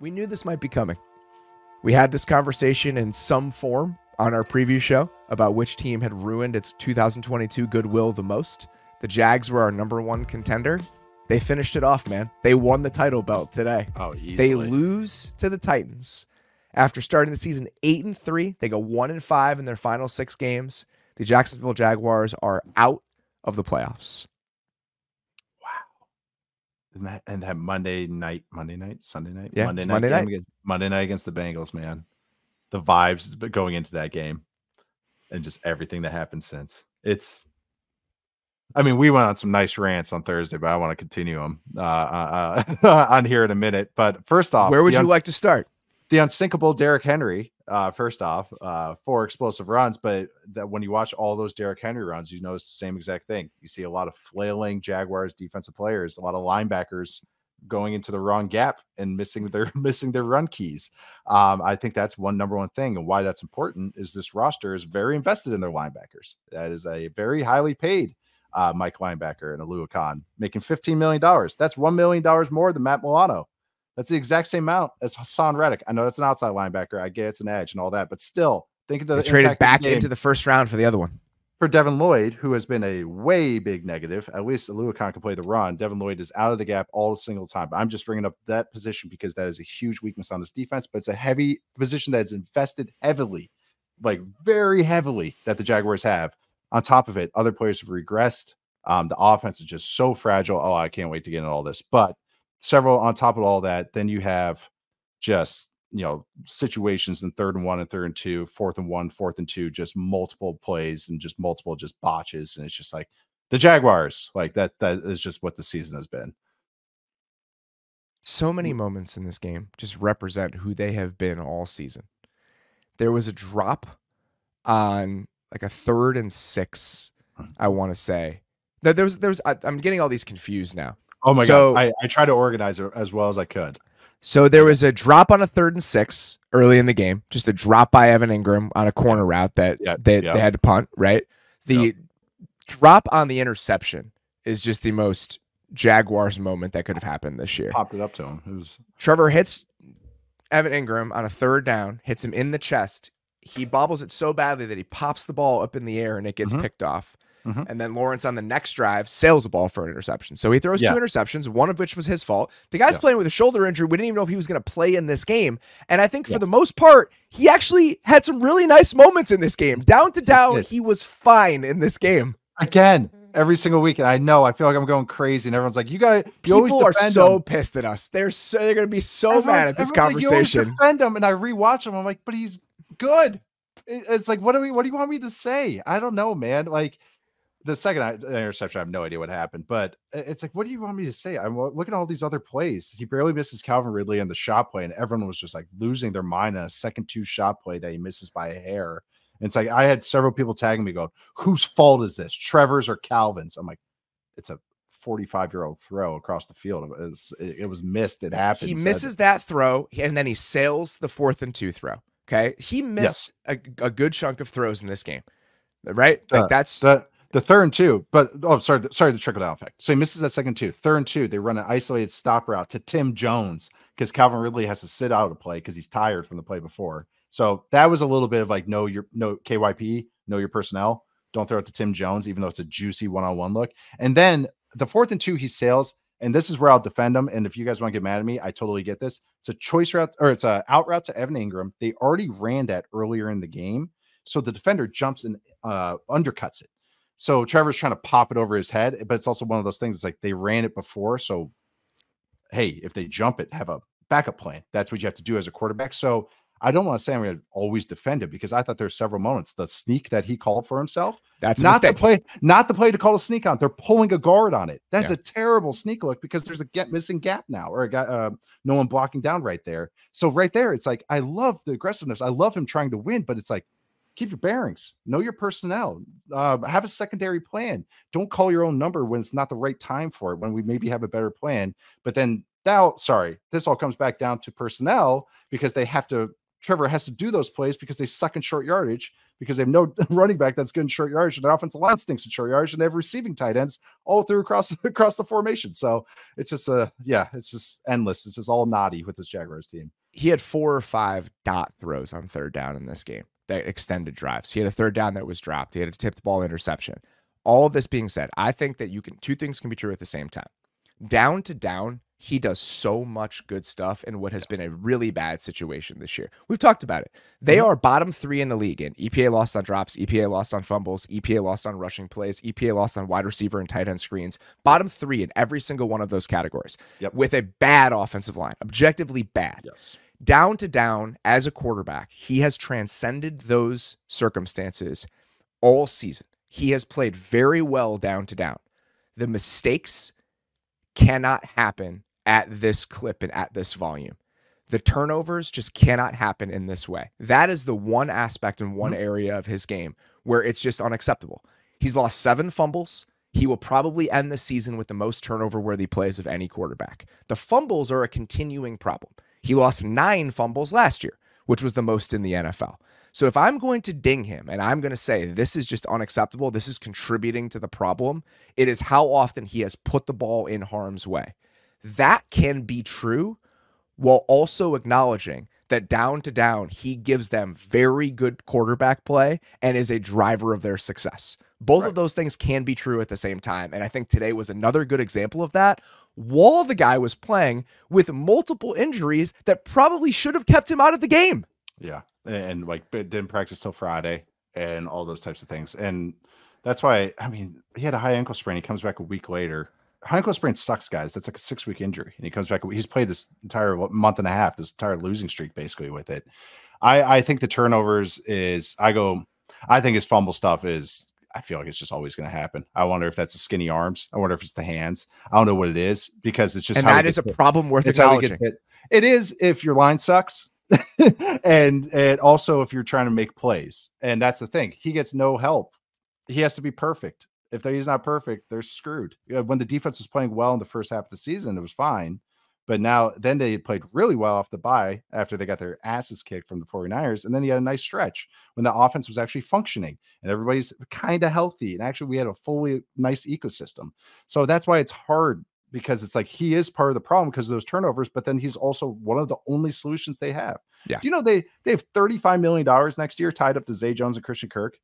We knew this might be coming. We had this conversation in some form on our preview show about which team had ruined its 2022 goodwill the most. The Jags were our number one contender. They finished it off, man. They won the title belt today. Oh, easily. They lose to the Titans. After starting the season 8-3, they go 1-5 in their final 6 games. The Jacksonville Jaguars are out of the playoffs. Wow. And that Sunday night? Yeah, Monday night against the Bengals, man. The vibes going into that game and just everything that happened since. We went on some nice rants on Thursday, but I want to continue them on here in a minute. But first off, where would you like to start? The unsinkable Derrick Henry, first off, 4 explosive runs. But that when you watch all those Derrick Henry runs, you notice the same exact thing. You see a lot of flailing Jaguars defensive players, a lot of linebackers going into the wrong gap and missing their run keys. I think that's number one thing, and why that's important is this roster is very invested in their linebackers. That is a very highly paid Mike linebacker and Alua Khan, making $15 million. That's $1 million more than Matt Milano. That's the exact same amount as Hassan Reddick. I know that's an outside linebacker. I get it's an edge and all that, but still, think of the they traded back into the first round for the other one. For Devin Lloyd, who has been a way big negative, at least Alua Khan can play the run. Devin Lloyd is out of the gap all single time. I'm just bringing up that position because that is a huge weakness on this defense, but it's a heavy position that is invested heavily, like very heavily, that the Jaguars have. On top of it, other players have regressed. The offense is just so fragile. Oh, I can't wait to get into all this. But several on top of all that, then you have just situations in 3rd and 1 and 3rd and 2, 4th and 1, 4th and 2, just multiple plays and just multiple botches. And it's just like the Jaguars, like that is just what the season has been. So many moments in this game just represent who they have been all season. There was a drop on like a 3rd and 6, I want to say. I'm getting all these confused now. Oh my God. I tried to organize it as well as I could. So there was a drop on a 3rd and 6 early in the game, just a drop by Evan Ingram on a corner route that they had to punt, right? The drop on the interception is just the most Jaguars moment that could have happened this year. Popped it up to him. Trevor hits Evan Ingram on a 3rd down, hits him in the chest. He bobbles it so badly that he pops the ball up in the air and it gets picked off. And then Lawrence on the next drive sails the ball for an interception. So he throws 2 interceptions, one of which was his fault. The guy's playing with a shoulder injury. We didn't even know if he was going to play in this game. And I think for the most part, he actually had some really nice moments in this game. Down to down, he was fine in this game. Again, every single week. And I know, I feel like I'm going crazy. And everyone's like, people are so pissed at us. They're going to be so mad at this conversation. Like, you defend him. And I rewatch him. I'm like, but he's good. It's like, what do you want me to say? I don't know, man. Like, the second interception, I have no idea what happened, but it's like, what do you want me to say? I'm looking at all these other plays. He barely misses Calvin Ridley on the shot play, and everyone was just like losing their mind on a 2nd shot play that he misses by a hair. And it's like, I had several people tagging me going, whose fault is this? Trevor's or Calvin's? I'm like, it's a 45-year-old throw across the field. It was missed. It happened. He misses that throw, and then he sails the 4th and 2 throw. Okay. He missed a good chunk of throws in this game, right? Like that's the 3rd and 2, but sorry, the trickle down effect. So he misses that 2nd 2. 3rd and 2, they run an isolated stop route to Tim Jones because Calvin Ridley has to sit out a play because he's tired from the play before. So that was a little bit of like, no KYP, know your personnel. Don't throw it to Tim Jones, even though it's a juicy one-on-one look. And then the 4th and 2, he sails, and this is where I'll defend him. And if you guys want to get mad at me, I totally get this. It's a choice route, or it's a out route to Evan Ingram. They already ran that earlier in the game, so the defender jumps and undercuts it. So Trevor's trying to pop it over his head, but it's also one of those things. It's like they ran it before. So, hey, if they jump it, have a backup plan. That's what you have to do as a quarterback. So I don't want to say I'm going to always defend it because I thought there's several moments. The sneak that he called for himself. That's not the play, not the play to call a sneak on. They're pulling a guard on it. That's a terrible sneak look because there's a missing gap now, or a guy, no one blocking down right there. So right there, it's like, I love the aggressiveness. I love him trying to win, but it's like, keep your bearings, know your personnel, have a secondary plan. Don't call your own number when it's not the right time for it, when we maybe have a better plan. But then this all comes back down to personnel because they have to Trevor has to do those plays because they suck in short yardage, because they have no running back that's good in short yardage, and their offensive line stinks in short yardage, and they have receiving tight ends all through across the formation. So it's just it's just endless. It's just all naughty with this Jaguars team. He had 4 or 5 dot throws on third down in this game, that extended drives. He had a third down that was dropped. He had a tipped ball interception. All of this being said, I think that two things can be true at the same time. Down to down, he does so much good stuff in what has been a really bad situation this year. We've talked about it. They are bottom 3 in the league in EPA lost on drops, EPA lost on fumbles, EPA lost on rushing plays, EPA lost on wide receiver and tight end screens. Bottom 3 in every single one of those categories with a bad offensive line, objectively bad. Yes. Down to down, as a quarterback, he has transcended those circumstances all season. He has played very well down to down. The mistakes cannot happen at this clip and at this volume. The turnovers just cannot happen in this way. That is the one aspect and one area of his game where it's just unacceptable. He's lost 7 fumbles. He will probably end the season with the most turnover-worthy plays of any quarterback. The fumbles are a continuing problem. He lost 9 fumbles last year, which was the most in the NFL. So if I'm going to ding him and I'm going to say this is just unacceptable, this is contributing to the problem, it is how often he has put the ball in harm's way. That can be true while also acknowledging that down to down, he gives them very good quarterback play and is a driver of their success. Both of those things can be true at the same time. And I think today was another good example of that. While the guy was playing with multiple injuries that probably should have kept him out of the game. Yeah. And like didn't practice till Friday and all those types of things. And that's why, I mean, he had a high ankle sprain. He comes back a week later. High ankle sprain sucks, guys. That's like a 6-week injury. And he comes back. He's played this entire month and a half, this entire losing streak basically with it. I think the turnovers I think his fumble stuff is, I feel like it's just always going to happen. I wonder if that's the skinny arms. I wonder if it's the hands. I don't know what it is, because it's just, and that is a problem worth acknowledging. It is if your line sucks. and also if you're trying to make plays. And that's the thing. He gets no help. He has to be perfect. If he's not perfect, they're screwed. When the defense was playing well in the first half of the season, it was fine. But then they played really well off the bye after they got their asses kicked from the 49ers. And then he had a nice stretch when the offense was actually functioning and everybody's kind of healthy. And actually we had a fully nice ecosystem. So that's why it's hard, because it's like he is part of the problem because of those turnovers, but then he's also one of the only solutions they have. Yeah. Do you know they have $35 million next year tied up to Zay Jones and Christian Kirk,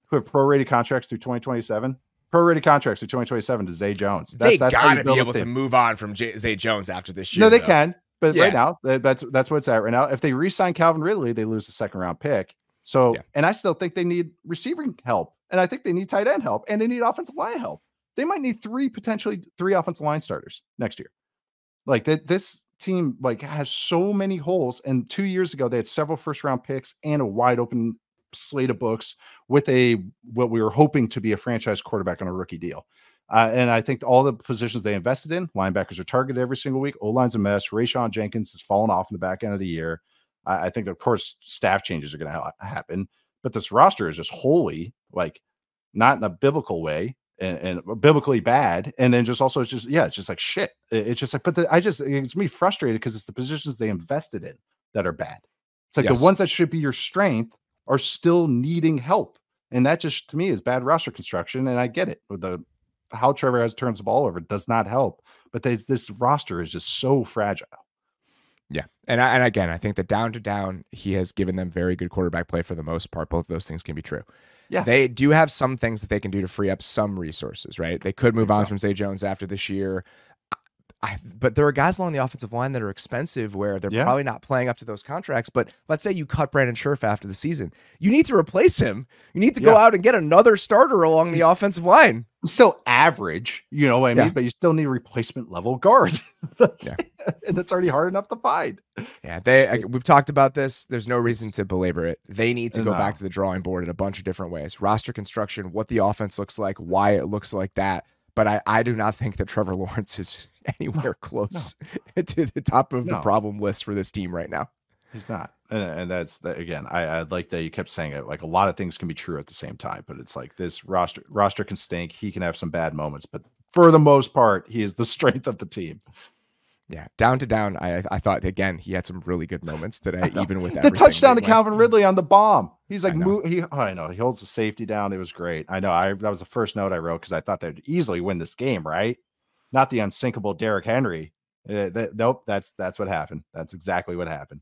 who have prorated contracts through 2027? Prorated contracts through 2027 to Zay Jones. They got to be able to move on from Zay Jones after this year. No, they can. But right now, that's what it's at right now. If they re-sign Calvin Ridley, they lose the 2nd-round pick. So, and I still think they need receiving help. And I think they need tight end help. And they need offensive line help. They might need potentially three offensive line starters next year. Like this team has so many holes. And 2 years ago, they had several 1st-round picks and a wide open slate of books with what we were hoping to be a franchise quarterback on a rookie deal. And I think all the positions they invested in, linebackers are targeted every single week. O-line's a mess. Rayshon Jenkins has fallen off in the back end of the year. I think, of course, staff changes are going to happen. But this roster is just wholly, not in a biblical way and biblically bad. And then just also, it's just like shit. It's just like, it's me frustrated because it's the positions they invested in that are bad. It's like the ones that should be your strength are still needing help. And that just, to me, is bad roster construction. And I get it. How Trevor has turns the ball over does not help. But this roster is just so fragile. Yeah. And again, I think that down to down, he has given them very good quarterback play for the most part. Both of those things can be true. Yeah. They do have some things that they can do to free up some resources, right? They could move on from Zay Jones after this year. But there are guys along the offensive line that are expensive where they're probably not playing up to those contracts. But let's say you cut Brandon Scherf after the season. You need to replace him. You need to go out and get another starter along the offensive line. Still average, you know what I mean? But you still need a replacement level guard. And that's already hard enough to find. Yeah, we've talked about this. There's no reason to belabor it. They need to go back to the drawing board in a bunch of different ways. Roster construction, what the offense looks like, why it looks like that. But I do not think that Trevor Lawrence is anywhere close to the top of the problem list for this team right now. He's not. And that's again, I like that you kept saying it. Like, a lot of things can be true at the same time, but it's like this roster can stink. He can have some bad moments, but for the most part, he is the strength of the team. Yeah, down to down. I thought again he had some really good moments today, even with the touchdown to Calvin Ridley on the bomb. He's like, I know he holds the safety down. It was great. I know. That was the first note I wrote because I thought they'd easily win this game, right? Not the unsinkable Derrick Henry. Nope, that's what happened. That's exactly what happened.